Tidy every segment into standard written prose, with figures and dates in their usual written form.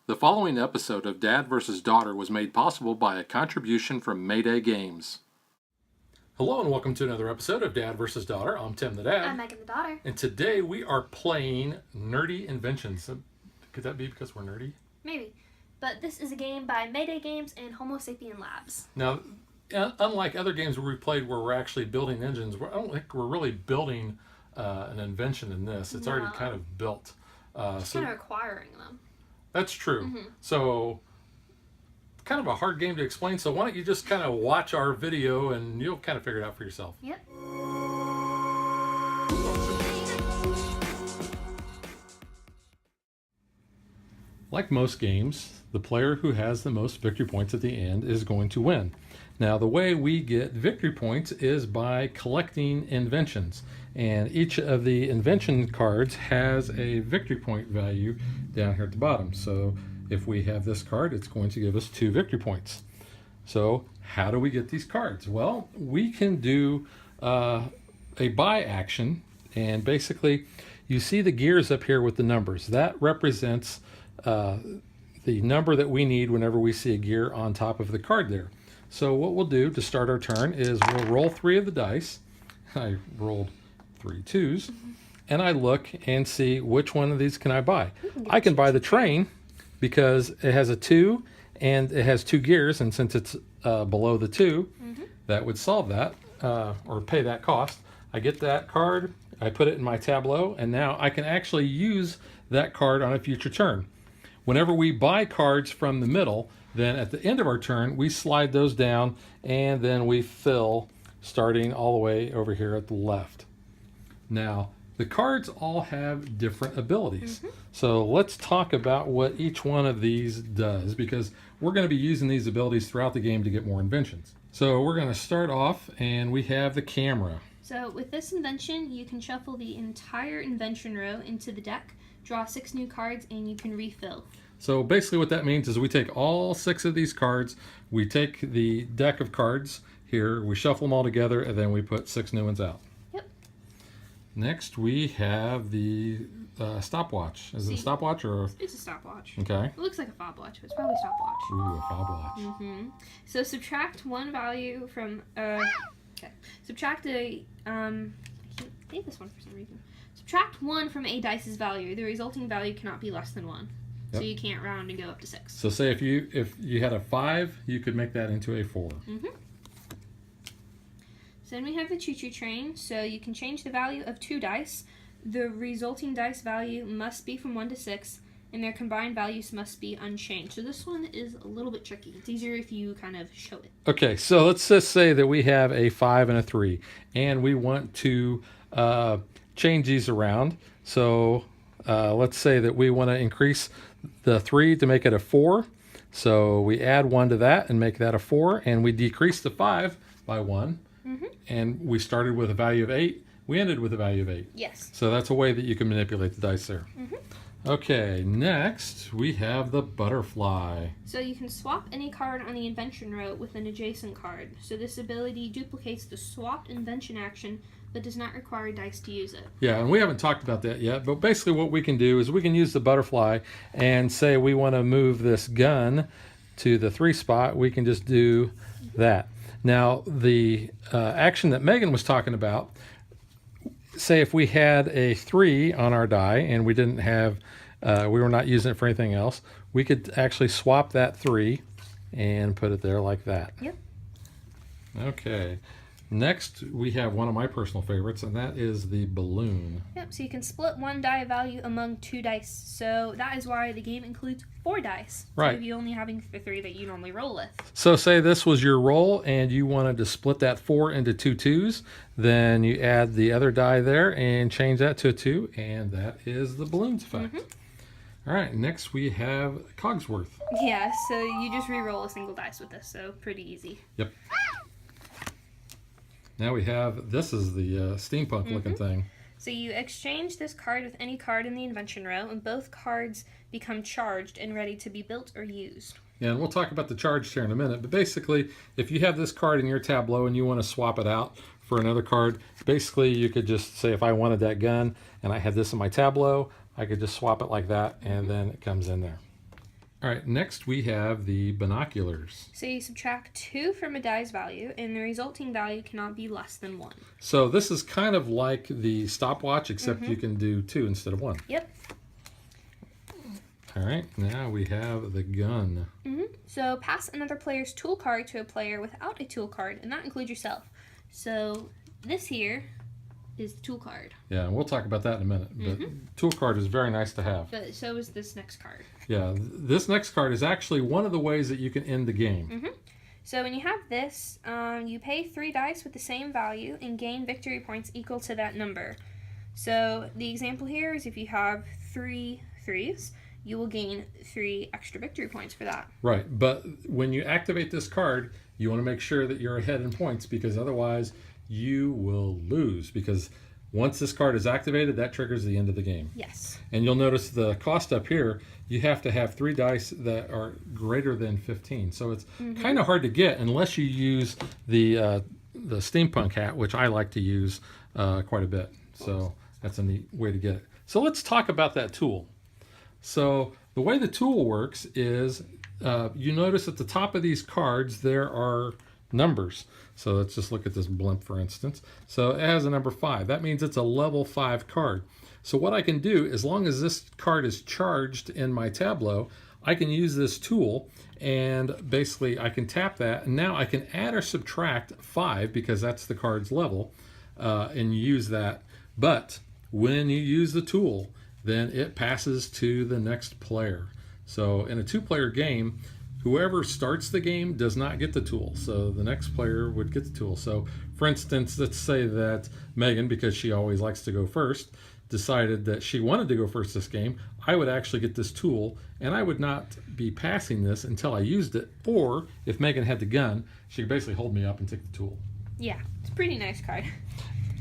The following episode of Dad vs. Daughter was made possible by a contribution from Mayday Games. Hello and welcome to another episode of Dad vs. Daughter. I'm Tim the Dad. I'm Megan the Daughter. And today we are playing Nerdy Inventions. Could that be because we're nerdy? Maybe. But this is a game by Mayday Games and Homo Sapien Labs. Now, unlike other games we played where we're actually building engines, I don't think we're really building an invention in this. It's already kind of built. Just kind of acquiring them. That's true. So, kind of a hard game to explain. So why don't you just kind of watch our video and you'll kind of figure it out for yourself. Yep. Like most games, the player who has the most victory points at the end is going to win. Now, the way we get victory points is by collecting inventions. And each of the invention cards has a victory point value down here at the bottom. So if we have this card, it's going to give us 2 victory points. So how do we get these cards? Well, we can do a buy action. And basically, you see the gears up here with the numbers. That represents the number that we need whenever we see a gear on top of the card there. So what we'll do to start our turn is we'll roll 3 of the dice. I rolled 3 2s, and I look and see which one of these can I buy. I can buy the train because it has a 2 and it has 2 gears, and since it's below the 2, that would solve that or pay that cost. I get that card, I put it in my tableau, and now I can actually use that card on a future turn. Whenever we buy cards from the middle, then at the end of our turn, we slide those down and then we fill starting all the way over here at the left. Now, the cards all have different abilities. So let's talk about what each one of these does, because we're going to be using these abilities throughout the game to get more inventions. So we're going to start off and we have the camera. So with this invention, you can shuffle the entire invention row into the deck, draw 6 new cards, and you can refill. So basically what that means is we take all 6 of these cards, we take the deck of cards here, we shuffle them all together, and then we put 6 new ones out. Yep. Next we have the stopwatch. Is it a stopwatch or? It's a stopwatch. Okay. It looks like a fob watch, but it's probably a stopwatch. Ooh, a fob watch. So subtract one value from, subtract a, I can't think this one for some reason. Subtract 1 from a dice's value. The resulting value cannot be less than 1. Yep. So you can't round and go up to 6. So say if you had a 5, you could make that into a 4. So then we have the choo-choo train. So you can change the value of 2 dice. The resulting dice value must be from 1 to 6, and their combined values must be unchanged. So this one is a little bit tricky. It's easier if you kind of show it. Okay, so let's just say that we have a 5 and a 3, and we want to change these around. So let's say that we want to increase the 3 to make it a 4. So we add 1 to that and make that a 4, and we decrease the 5 by 1. And we started with a value of 8. We ended with a value of 8. Yes. So that's a way that you can manipulate the dice there. Okay, next we have the butterfly. So you can swap any card on the invention row with an adjacent card. So this ability duplicates the swapped invention action, but does not require dice to use it. Yeah, and we haven't talked about that yet, but basically what we can do is we can use the butterfly and say we want to move this gun to the 3 spot. We can just do that. Now, the action that Megan was talking about, say if we had a 3 on our die and we didn't have, we were not using it for anything else, we could actually swap that 3 and put it there like that. Yep. Okay. Next, we have one of my personal favorites, and that is the balloon. Yep, so you can split 1 die value among 2 dice. So that is why the game includes 4 dice. Right. So you only having the 3 that you normally roll with. So say this was your roll, and you wanted to split that 4 into 2 2s. Then you add the other die there and change that to a 2, and that is the balloons effect. All right, next we have Cogsworth. Yeah, so you just re-roll a single dice with this, so pretty easy. Yep. Now we have, this is the steampunk looking thing. So you exchange this card with any card in the invention row, and both cards become charged and ready to be built or used. Yeah, and we'll talk about the charge here in a minute, but basically, if you have this card in your tableau and you want to swap it out for another card, basically you could just say if I wanted that gun and I had this in my tableau, I could just swap it like that, and then it comes in there. All right, next we have the binoculars. So you subtract 2 from a die's value, and the resulting value cannot be less than 1. So this is kind of like the stopwatch, except you can do 2 instead of 1. Yep. All right, now we have the gun. So pass another player's tool card to a player without a tool card, and that includes yourself. So this here is the tool card. Yeah, and we'll talk about that in a minute. But tool card is very nice to have. But so is this next card. Yeah, this next card is actually one of the ways that you can end the game. So when you have this, you pay 3 dice with the same value and gain victory points equal to that number. So the example here is if you have 3 threes, you will gain 3 extra victory points for that. Right, but when you activate this card, you want to make sure that you're ahead in points, because otherwise you will lose, because once this card is activated, that triggers the end of the game. Yes. And you'll notice the cost up here, you have to have 3 dice that are greater than 15. So it's kind of hard to get unless you use the steampunk hat, which I like to use quite a bit. So that's a neat way to get it. So let's talk about that tool. So the way the tool works is you notice at the top of these cards there are numbers. So let's just look at this blimp, for instance. So it has a number 5. That means it's a level 5 card. So what I can do, as long as this card is charged in my tableau, I can use this tool, and basically I can tap that, and now I can add or subtract 5 because that's the card's level, and use that. But when you use the tool, then it passes to the next player. So in a 2-player game, whoever starts the game does not get the tool. So the next player would get the tool. So for instance, let's say that Megan, because she always likes to go first, decided that she wanted to go first this game. I would actually get this tool, and I would not be passing this until I used it. Or if Megan had the gun, she could basically hold me up and take the tool. Yeah, it's a pretty nice card.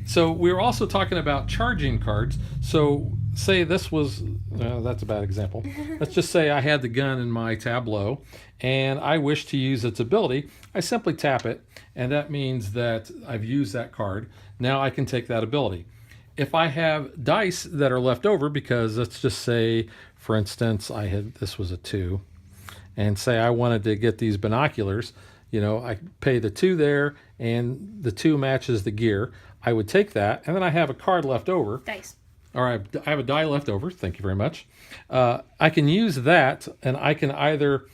So we were also talking about charging cards. So say this was, that's a bad example. Let's just say I had the gun in my tableau and I wish to use its ability. I simply tap it, and that means that I've used that card. Now I can take that ability. If I have dice that are left over, because let's just say, for instance, this was a 2, and say I wanted to get these binoculars, I pay the 2 there, and the 2 matches the gear. I would take that, and then I have a card left over. Dice. All right, I have a die left over. Thank you very much. I can use that, and I can either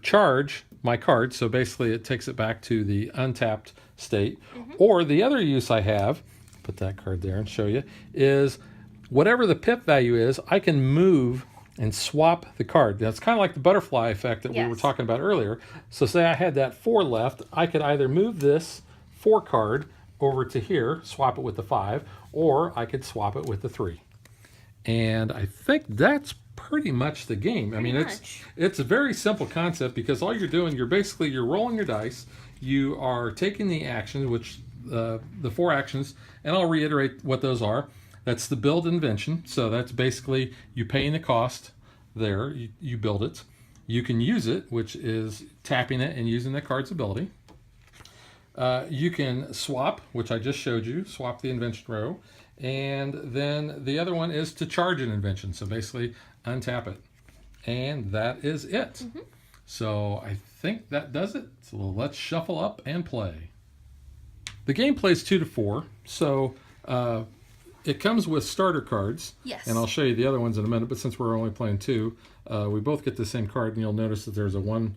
charge my card, so basically it takes it back to the untapped state. Or the other use I have, put that card there and show you, is whatever the pip value is, I can move and swap the card. That's kind of like the butterfly effect that we were talking about earlier. So say I had that 4 left, I could either move this 4 card over to here, swap it with the 5, or I could swap it with the 3. And I think that's pretty much the game. It's a very simple concept, because all you're doing, you're rolling your dice, you are taking the actions, which the 4 actions, and I'll reiterate what those are. That's the build invention. So that's basically you paying the cost there, you build it. You can use it, which is tapping it and using the card's ability. You can swap, which I just showed you, swap the invention row. And then the other one is to charge an invention. So basically untap it. And that is it. So I think that does it. So let's shuffle up and play. The game plays 2 to 4. So it comes with starter cards. Yes. And I'll show you the other ones in a minute, but since we're only playing 2, we both get the same card, and you'll notice that there's a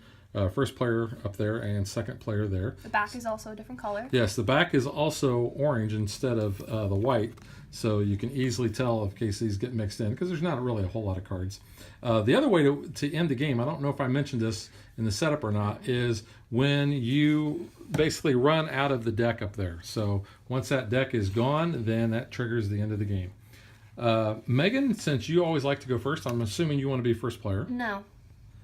first player up there and second player there. The back is also a different color. Yes, the back is also orange instead of the white, so you can easily tell in case these get mixed in, because there's not really a whole lot of cards. The other way to end the game, I don't know if I mentioned this in the setup or not, is when you basically run out of the deck up there. So once that deck is gone, then that triggers the end of the game. Megan, since you always like to go first, I'm assuming you want to be first player. No.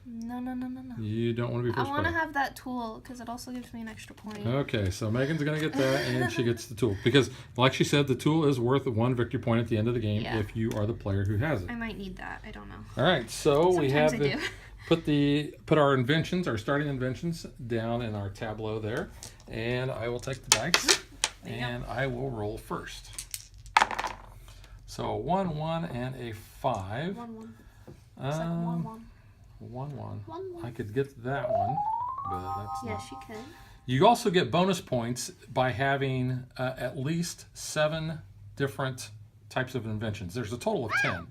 You don't want to be first player? I want to have that tool, because it also gives me an extra point. Okay, so Megan's going to get that, and she gets the tool. Because, like she said, the tool is worth 1 victory point at the end of the game if you are the player who has it. I might need that. I don't know. All right, so Sometimes we have I do. put our inventions, our starting inventions, down in our tableau there, and I will take the dice, and I will roll first. So 1, 1, and a 5. 1, 1. It's like 1-1. 1-1. 1-1. I could get that one, but that's not. Yes, you could. You also get bonus points by having at least 7 different types of inventions. There's a total of 10.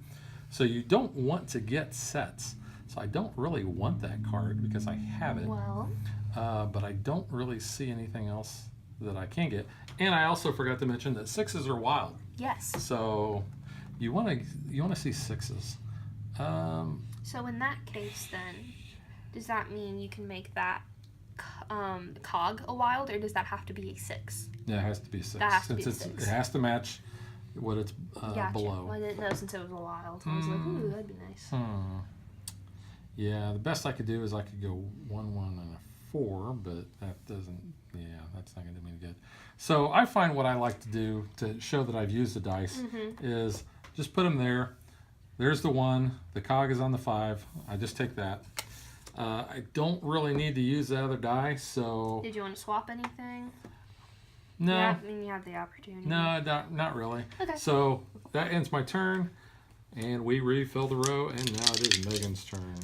So you don't want to get sets. So I don't really want that card because I have it. Well, But I don't really see anything else that I can get. And I also forgot to mention that 6s are wild. yes. So you want to see 6s. So in that case, then, does that mean you can make that cog a wild, or does that have to be a 6? Yeah, it has to be a 6. That has to Since be a 6. It has to match what it's Gotcha. below. Well, I didn't know since it was a wild. I was like, ooh, that'd be nice. Yeah, the best I could do is I could go 1-1 and a 4, but that doesn't. Yeah, that's not going to do me any good. So I find what I like to do to show that I've used the dice is just put them there. There's the 1. The cog is on the 5. I just take that. I don't really need to use the other die, so Did you want to swap anything? no. Yeah, I mean, you have the opportunity. No, not really. Okay. So that ends my turn, and we refill the row, and now it is Megan's turn.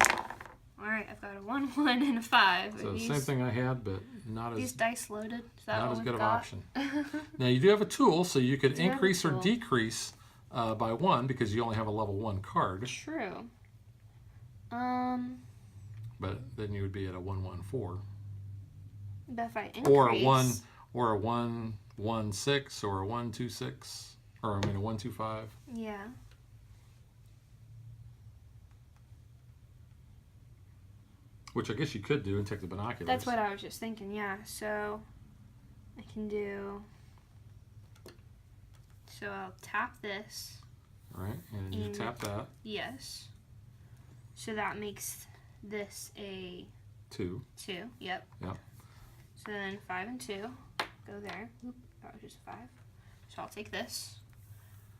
All right, I've got a 1-1 and a 5. So Are same thing I had, but not These as dice loaded. Is that not what as we've good of got? option. Now you do have a tool, so you could Do have a increase or tool. decrease by 1 because you only have a level 1 card. True. But then you would be at a 1-1-4, But if I increase, or a 1-1-6, or a 1-2-6, or I mean a 1-2-5. Yeah. Which I guess you could do and take the binoculars. That's what I was just thinking, yeah. So I can do. So I'll tap this. All right, and then you And- tap that. Yes. So that makes this a 2. 2. Yep. Yep. So then 5 and 2 go there. Oop, that was just a 5. So I'll take this.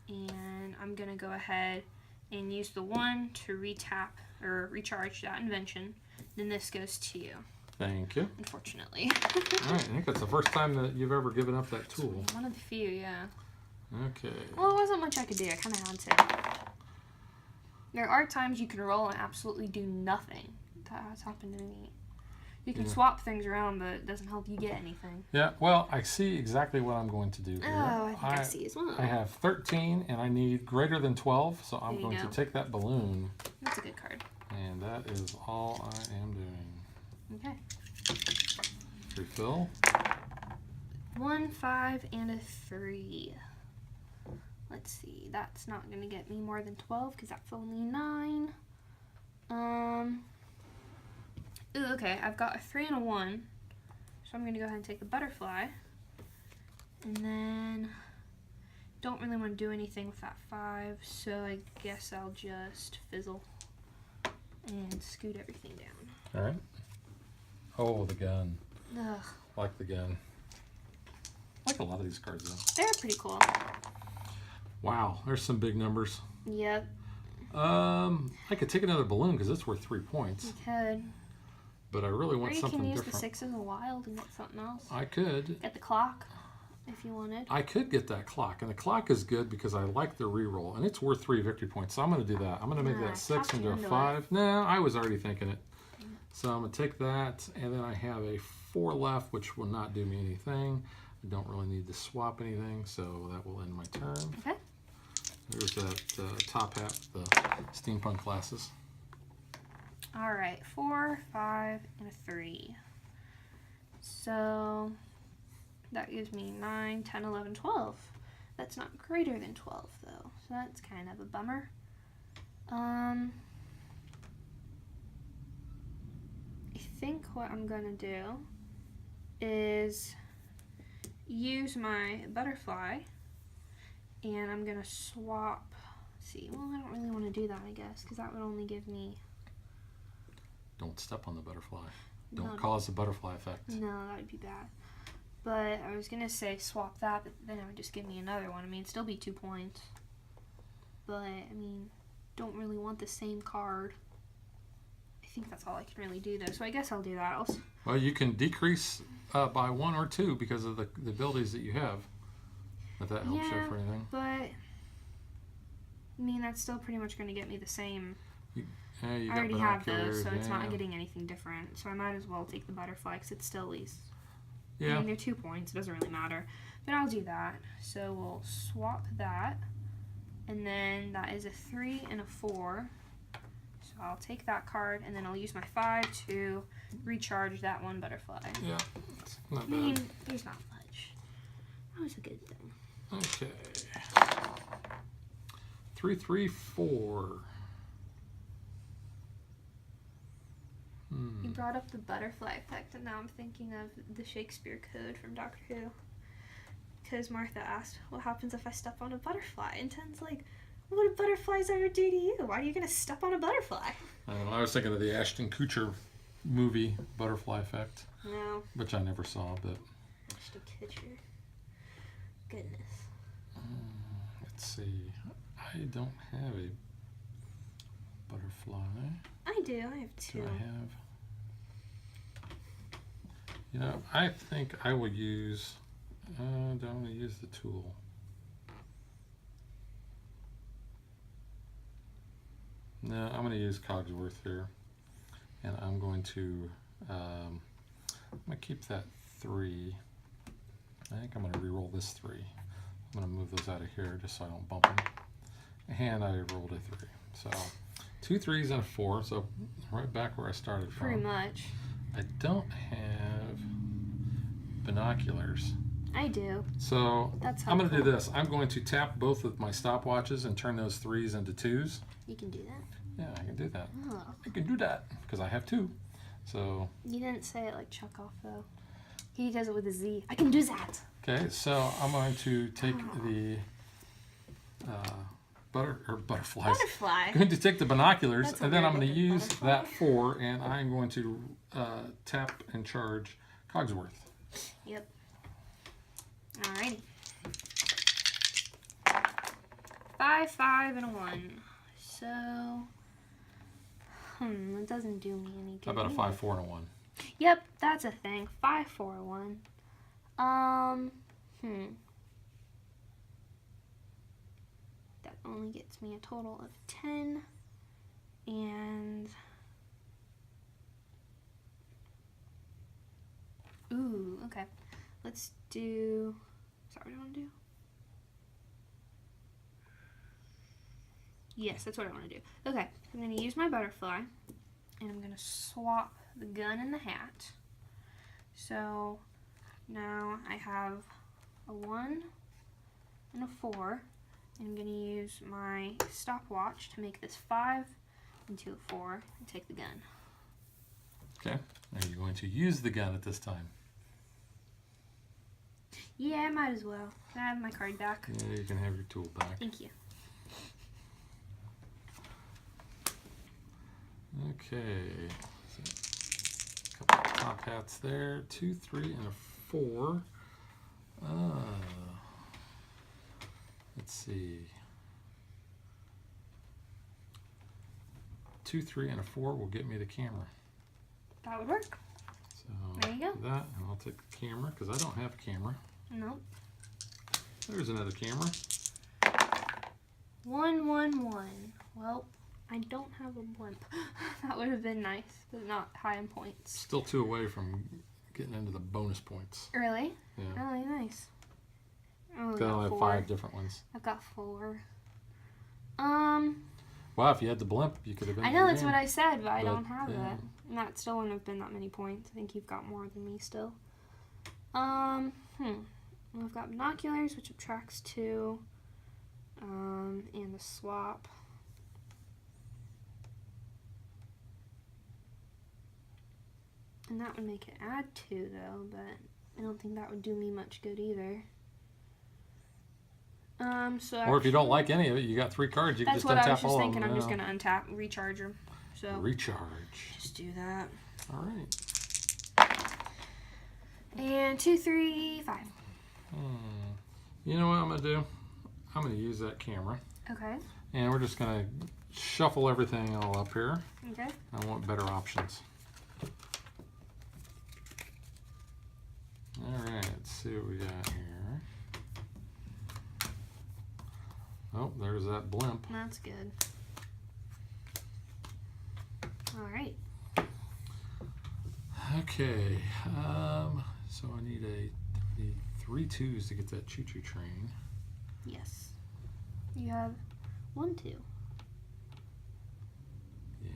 And I'm going to go ahead and use the 1 to retap or recharge that invention. Then this goes to you, Thank you. unfortunately. All right, I think that's the first time that you've ever given up that tool. One of the few, yeah. Okay. Well, it wasn't much I could do. I kind of had to. There are times you can roll and absolutely do nothing. That has happened to me. You can Yeah. swap things around, but it doesn't help you get anything. Yeah, well, I see exactly what I'm going to do here. Oh, I think I see as well. I have 13, and I need greater than 12, so I'm There you going to go. take that balloon, That's a good card. and that is all I am doing. Okay. Refill. 1, 5, and a 3. Let's see. That's not going to get me more than 12 because that's only 9. Ooh, okay. I've got a 3 and a 1. So I'm going to go ahead and take the butterfly. And then don't really want to do anything with that 5. So I guess I'll just fizzle and scoot everything down. All right. Oh, the gun. Ugh. I like the gun. I like a lot of these cards, though. They're pretty cool. Wow, there's some big numbers. Yep. I could take another balloon because it's worth 3 points, You could. but I really Or want you something can use different. the 6 as a wild and get something else. I could. Get the clock if you wanted. I could get that clock, and the clock is good because I like the reroll, and it's worth 3 victory points. So I'm going to do that. I'm going to make Nah, that 6 talked you into a into 5. Nah, I was already thinking it. So I'm going to take that, and then I have a 4 left, which will not do me anything. I don't really need to swap anything, so that will end my turn. Okay. There's that top hat, the steampunk glasses. All right. 4, 5, and a 3. So that gives me 9, 10, 11, 12. That's not greater than 12, though. So that's kind of a bummer. I think what I'm going to do is use my butterfly, and I'm going to swap. Let's see, well, I don't really want to do that, I guess, because that would only give me... Don't step on the butterfly. Don't No. cause the butterfly effect. No, that would be bad. But I was going to say swap that, but then it would just give me another one. I mean, it'd still be 2 points. But, I mean, don't really want the same card. I think that's all I can really do, though. So I guess I'll do that. Well, you can decrease by 1 or 2 because of the abilities that you have. If that helps you Yeah. for anything. But, I mean, that's still pretty much going to get me the same You I got already have those, binoculars, so it's yeah. not getting anything different. So I might as well take the butterfly because it's still at least. Yeah. I mean, they're 2 points. It doesn't really matter. But I'll do that. So we'll swap that. And then that is a 3 and a 4. So I'll take that card, and then I'll use my 5 to recharge that one butterfly. Yeah, it's not I mean, bad. there's not much. That was a good thing. Okay. 3, 3, 4. You brought up the butterfly effect, and now I'm thinking of the Shakespeare Code from Doctor Who. Because Martha asked, what happens if I step on a butterfly? And Ten's like, what do butterflies ever do to you? Why are you going to step on a butterfly? I don't know. I was thinking of the Ashton Kutcher movie, Butterfly Effect, No. which I never saw, but Ashton Kutcher. Goodness. let's see. I don't have a butterfly. I do. I have 2. Do I have? You know, I think I will use. Do I want to use the tool? No, I'm going to use Cogsworth here, and I'm going to. I'm going to keep that 3. I think I'm going to re-roll this 3. I'm going to move those out of here just so I don't bump them. And I rolled a 3. So 2 3s and a 4. So right back where I started from. Pretty much. I don't have binoculars. I do. So That's I'm going to do helpful. this. I'm going to tap both of my stopwatches and turn those 3s into 2s. You can do that? Yeah, I can do that. Oh. I can do that because I have 2. So You didn't say it like Chekhov, though. He does it with a Z. I can do that. okay, so I'm going to take the butterflies. Butterfly. I'm going to take the binoculars, That's a and then I'm weird going to looking use butterfly. that 4, and I'm going to tap and charge Cogsworth. Yep. Alrighty. 5, 5, and a 1. So, it doesn't do me any good. How about a either. 5, 4, and a 1? Yep, that's a thing. 5, 4, 1. That only gets me a total of 10. And ooh, okay. Let's do. Sorry, what do I want to do? Yes, that's what I want to do. Okay, I'm going to use my butterfly, and I'm going to swap the gun and the hat. So now I have a 1 and a 4. And I'm going to use my stopwatch to make this 5 into a 4 and take the gun. Okay. Are you going to use the gun at this time? Yeah, I might as well. Can I have my card back? Yeah, you can have your tool back. Thank you. Okay. So, a couple of top hats there. 2, 3, and a 4. Let's see. 2, 3, and a 4 will get me the camera. That would work. So There you go. that, and I'll take the camera because I don't have a camera. Nope. There's another camera. 1, 1, 1. Well, I don't have a blimp. That would have been nice, but not high in points. Still 2 away from getting into the bonus points. Really? Yeah. Really nice. I only Then I'll got have 4. 5 different ones. I've got 4. Wow, if you had the blimp, you could have been. I know that's what I said, but I don't have yeah. that. And that still wouldn't have been that many points. I think you've got more than me still. Well, I've got binoculars, which subtracts 2. And the swap. And that would make it add 2, though, but I don't think that would do me much good either. So Or if you don't like any of it, you got 3 cards. You can that's just what I was untap just all of thinking. them. I'm just gonna untap, recharge them. So Recharge. just do that. All right. And 2, 3, 5. You know what I'm gonna do? I'm gonna use that camera, Okay. and we're just gonna shuffle everything all up here. Okay. I want better options. All right. Let's see what we got here. Oh, there's that blimp. That's good. Okay, so I need need 3 2s to get that choo-choo train. Yes. You have 1 2. Yeah.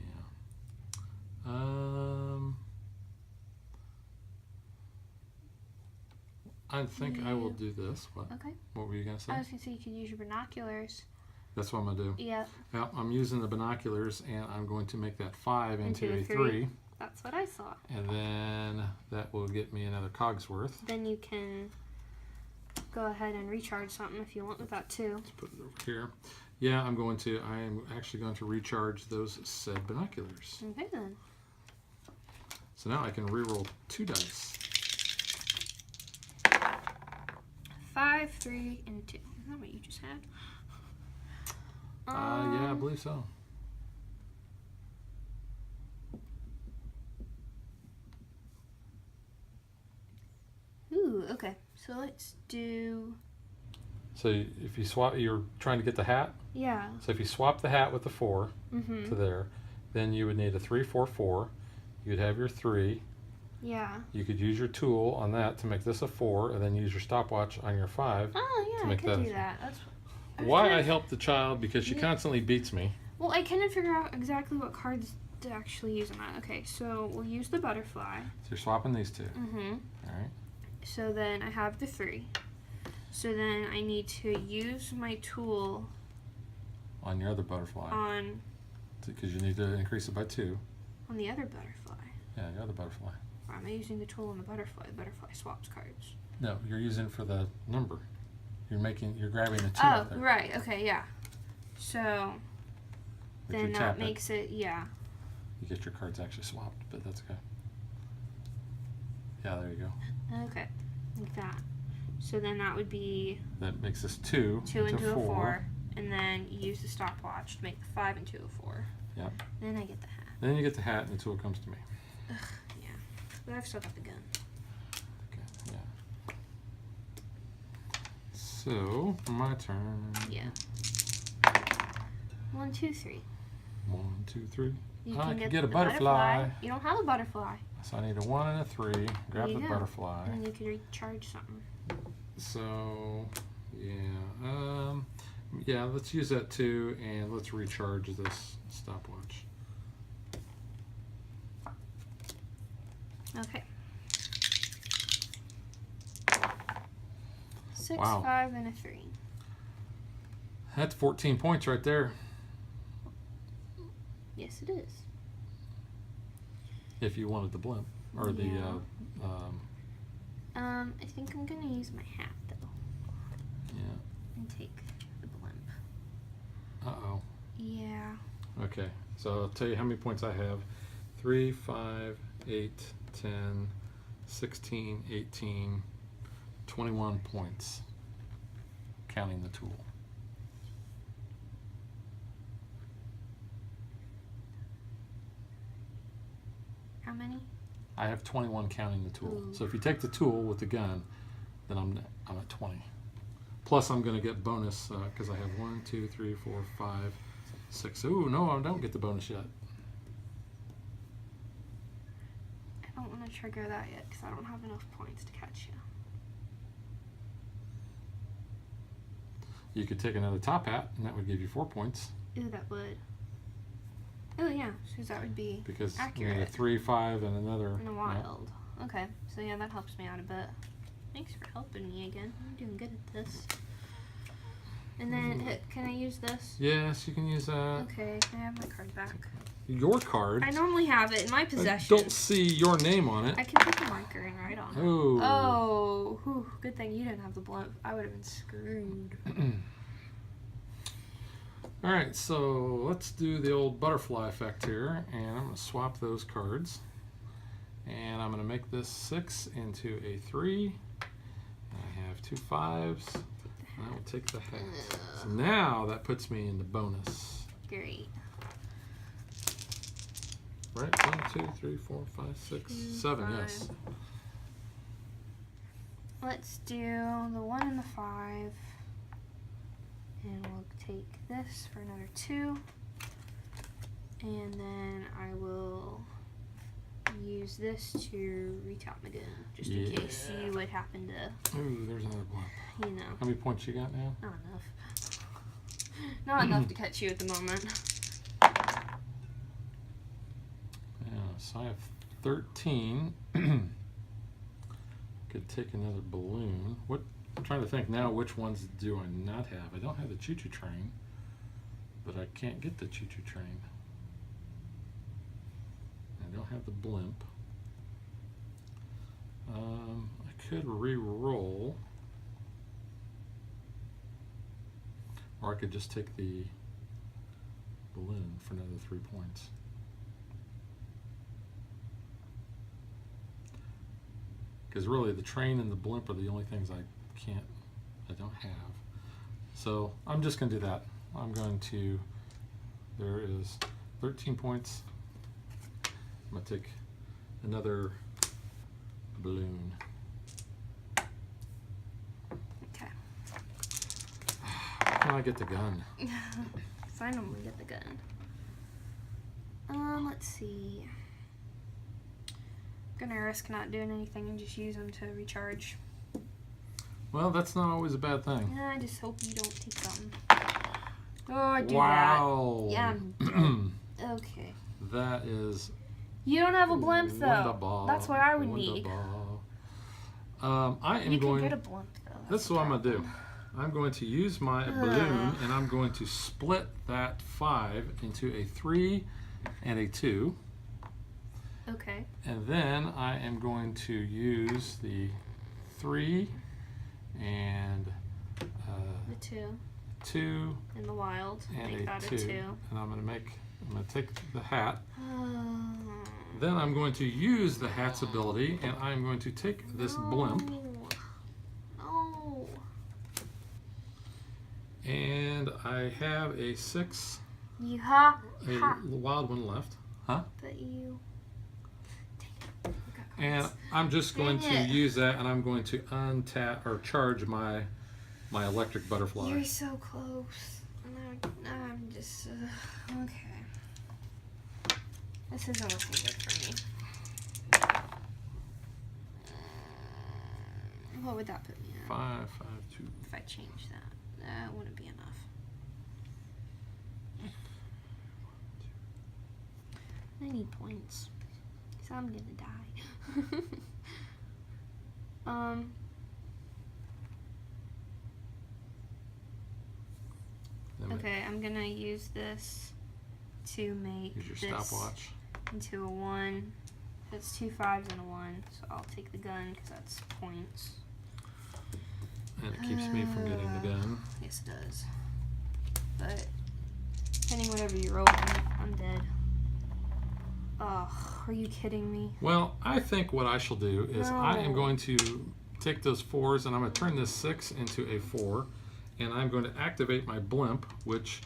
I think I will do this. What? Okay. What were you gonna say? I was gonna say you could use your binoculars. That's what I'm gonna do. Yep. Well, I'm using the binoculars, and I'm going to make that 5 into a 3. That's what I saw. And then that will get me another cog's worth. Then you can go ahead and recharge something if you want with that too. Let's put it over here. Yeah, I am actually going to recharge those said binoculars. Okay then. So now I can reroll 2 dice. 5, 3, and 2. Isn't that what you just had? Yeah, I believe so. Ooh, okay. So let's do. So if you swap, you're trying to get the hat. Yeah. So if you swap the hat with the 4 to there, then you would need a 3 4 4. You'd have your 3. Yeah. You could use your tool on that to make this a 4, and then use your stopwatch on your 5. Oh yeah, to I make could that do that. That's why I help the child, because she Yeah. constantly beats me. Well, I couldn't figure out exactly what cards to actually use on that. Okay, so we'll use the butterfly. So you're swapping these 2. Mm-hmm. All right. So then I have the 3. So then I need to use my tool On your other butterfly, on because you need to increase it by 2. the other butterfly. Yeah, your other butterfly. Or am I using the tool on the butterfly? The butterfly swaps cards. No, you're using for the number. You're grabbing the 2 Oh, out there. right. Okay, yeah. So If then you that tap it, makes it, yeah. you get your cards actually swapped, but that's okay. Yeah, there you go. Okay, like that. So then that would be That makes this 2 into a 4. And then you use the stopwatch to make the 5 into a 4. Yep. Then I get the hat. Then you get the hat, and the tool comes to me. Ugh, yeah. But I've still got the gun. Okay, yeah. So, my turn. Yeah. 1, 2, 3. 1, 2, 3. You I can can get get a the butterfly. You don't have a butterfly. So I need a 1 and a 3. Grab There you the go. butterfly. And you can recharge something. So, yeah. Yeah, let's use that too, and let's recharge this stopwatch. Okay. 6, Wow. 5, and a 3. That's 14 points right there. Yes, it is. If you wanted the blimp. Or the, Yeah. I think I'm gonna use my hat though. yeah. And take the blimp. Uh-oh. Yeah. Okay, so I'll tell you how many points I have. 3, 5, 8, 10, 16, 18, 21 points, counting the tool. How many? I have 21 counting the tool. Ooh. So if you take the tool with the gun, then I'm at 20. Plus I'm going to get bonus because I have 1, 2, 3, 4, 5, 6. Ooh, no, I don't get the bonus yet. I don't want to trigger that yet because I don't have enough points to catch you. You could take another top hat, and that would give you 4 points. Ooh, that would. Oh yeah, because that would be Because you need a accurate 3, 5, and another. in the wild. Okay, so yeah, that helps me out a bit. Thanks for helping me again. I'm doing good at this. And then, can I use this? Yes, you can use that. Okay, can I have my card back? Your card. I normally have it in my I possession. don't see your name on it. I can take a marker and write on it. Oh. Oh, whew, good thing you didn't have the blimp. I would have been screwed. All right, so let's do the old butterfly effect here, and I'm going to swap those cards. And I'm going to make this 6 into a 3. And I have 2 5s. And I will take the hat. So now that puts me in the bonus. Great. Right? 1, 2, 3, 4, 5, 6, 7. 5. Yes. Let's do the 1 and the 5. And we'll take this for another 2. And then I will use this to reach out my gun, just in case you would happen to. Ooh, there's another blimp. You know. How many points you got now? Not enough. Not enough to catch you at the moment. Yeah, so I have 13. Could take another balloon. What? I'm trying to think now. Which ones do I not have? I don't have the choo-choo train, but I can't get the choo-choo train. I don't have the blimp. I could re-roll, or I could just take the balloon for another 3 points. Because really, the train and the blimp are the only things I don't have. So I'm just going to do that. I'm going to. There is 13 points. I'm going to take another balloon. Okay. Can I get the gun? Finally get the gun. Let's see. Gonna risk not doing anything and just use them to recharge. Well, that's not always a bad thing. Yeah, I just hope you don't take something. Oh, I do Wow. that. Yeah, I'm dead. Okay. That is. You don't have a blimp though. Wonderful. That's what I would need. I am You going. can get a blimp though. This is what I'm going to do. I'm going to use my balloon and I'm going to split that 5 into a 3 and a 2. Okay. And then I am going to use the 3 and The 2. 2 In the wild. and Make a that 2. a 2. And I'm going to take the hat. Then I'm going to use the hat's ability and I'm going to take this blimp. No. And I have a 6, You a wild one left. Huh? But you. And I'm just going to use that and I'm going to untap or charge my electric butterfly. You're so close. I'm just. Okay. This isn't looking good for me. What would that put me at? 5, 5, 2. If I change that, that wouldn't be enough. I need points. So I'm gonna die. Okay, I'm gonna use this to make Use your this stopwatch. into a 1. That's 2 5s and a 1, so I'll take the gun because that's points. And it keeps me from getting the gun. Yes, it does. But depending whatever you roll, I'm dead. Ugh, are you kidding me? Well, I think what I shall do is I am No. going to take those 4s and I'm going to turn this 6 into a 4. And I'm going to activate my blimp, which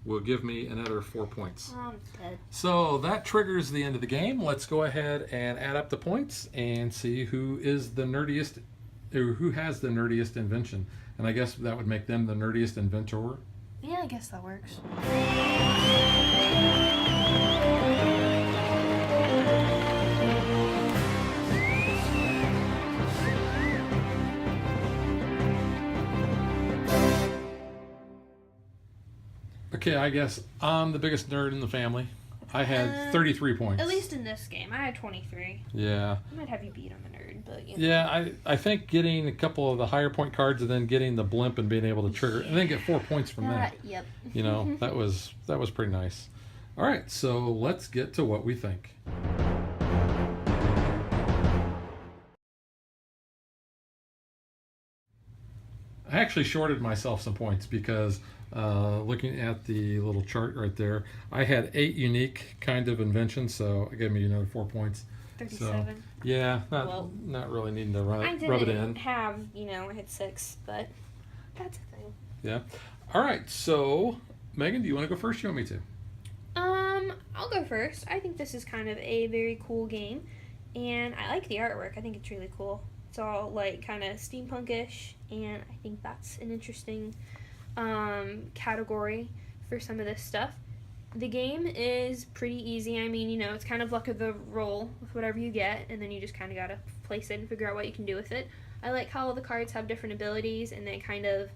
will give me another 4 points. I'm dead. So that triggers the end of the game. Let's go ahead and add up the points and see who is the nerdiest, or who has the nerdiest invention. And I guess that would make them the nerdiest inventor. Yeah, I guess that works. Okay, I guess I'm the biggest nerd in the family. I had 33 points. At least in this game. I had 23. Yeah. I might have you beat. I'm a nerd, but you know. Yeah, I think getting a couple of the higher point cards and then getting the blimp and being able to trigger and then get 4 points from that. Yep. You know, that was pretty nice. All right, so let's get to what we think. I actually shorted myself some points because looking at the little chart right there, I had 8 unique kind of inventions, so it gave me another 4 points. 37. So, yeah, not really needing to rub it in. I had 6, but that's a thing. Yeah. All right, so Megan, do you want to go first? You want me to? I'll go first. I think this is kind of a very cool game, and I like the artwork. I think it's really cool. It's all like kind of steampunkish, and I think that's an interesting category for some of this stuff. The game is pretty easy. I mean, it's kind of luck of the roll with whatever you get, and then you just kind of gotta place it and figure out what you can do with it. I like how all the cards have different abilities, and they kind of,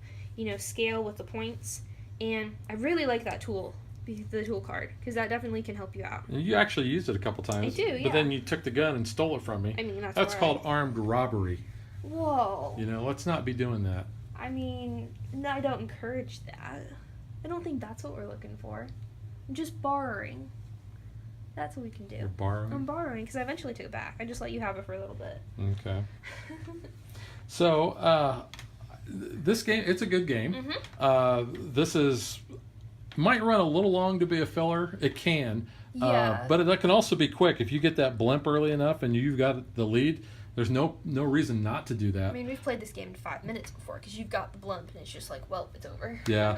scale with the points. And I really like that tool, the tool card, because that definitely can help you out. You actually used it a couple times. I do, yeah. But then you took the gun and stole it from me. I mean, that's called armed robbery. Whoa. Let's not be doing that. I mean, no, I don't encourage that. I don't think that's what we're looking for. I'm just borrowing. That's what we can do. You're borrowing? I'm borrowing because I eventually took it back. I just let you have it for a little bit. Okay. So, this game, it's a good game. This might run a little long to be a filler. It can. Yeah. But it can also be quick. If you get that blimp early enough and you've got the lead, there's no reason not to do that. I mean, we've played this game in 5 minutes before because you've got the blimp and it's just like, well, it's over. Yeah.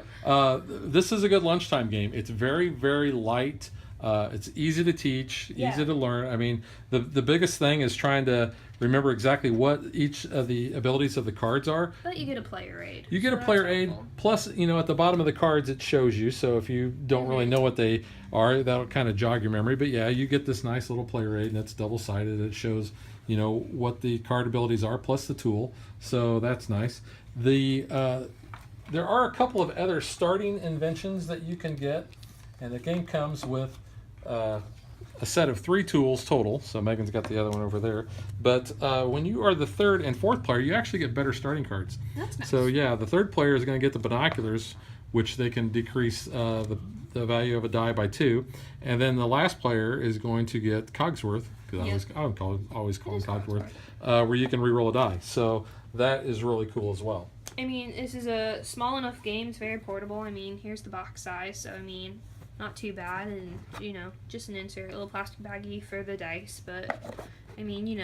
This is a good lunchtime game. It's very, very light. It's easy to teach, easy to learn. I mean, the biggest thing is trying to remember exactly what each of the abilities of the cards are. But you get a player aid. You get a player aid. Plus, at the bottom of the cards it shows you. So if you don't really know what they are, that'll kind of jog your memory. But yeah, you get this nice little player aid, and it's double-sided. It shows what the card abilities are plus the tool. So that's nice. There are a couple of other starting inventions that you can get, and the game comes with a set of 3 tools total. So Megan's got the other one over there. But when you are the third and fourth player, you actually get better starting cards. That's nice. So yeah, the third player is going to get the binoculars, which they can decrease the value of a die by 2, and then the last player is going to get Cogsworth, because I always call him Cogsworth, where you can re-roll a die. So that is really cool as well. I mean, this is a small enough game. It's very portable. I mean, here's the box size, so I mean, not too bad, and just an insert, a little plastic baggie for the dice. But I mean,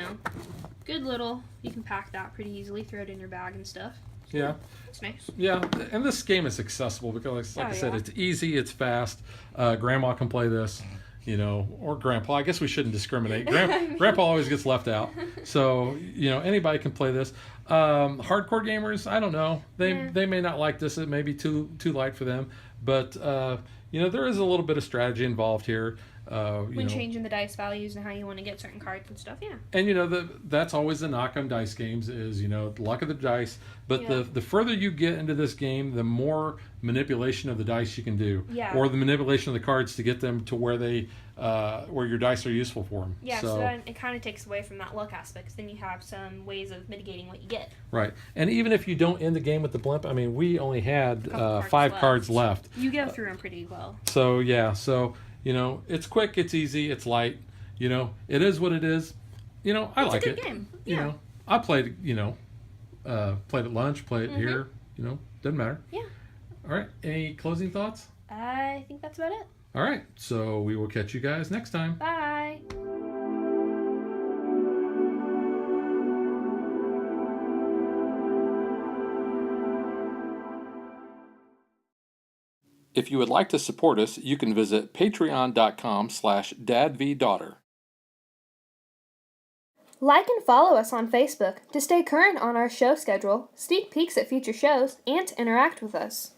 good little. You can pack that pretty easily, throw it in your bag and stuff. Yeah. It's nice. Yeah, and this game is accessible because, like I said, it's easy, it's fast. Grandma can play this, or Grandpa. I guess we shouldn't discriminate. Grandpa always gets left out. So, anybody can play this. Hardcore gamers, I don't know. They may not like this. It may be too light for them. But, there is a little bit of strategy involved here. When changing the dice values and how you want to get certain cards and stuff, yeah. And that's always the knock on dice games is the luck of the dice. But the further you get into this game, the more manipulation of the dice you can do, or the manipulation of the cards to get them to where where your dice are useful for them. Yeah, so then it kind of takes away from that luck aspect. 'Cause then you have some ways of mitigating what you get. Right, and even if you don't end the game with the blimp, I mean, we only had 5 cards left. You go through them pretty well. So yeah, it's quick, it's easy, it's light. It is what it is. I like it. It's a good game. Yeah. I played, played at lunch, played here, doesn't matter. Yeah. All right. Any closing thoughts? I think that's about it. All right. So we will catch you guys next time. Bye. If you would like to support us, you can visit patreon.com/dadvdaughter. Like and follow us on Facebook to stay current on our show schedule, sneak peeks at future shows, and to interact with us.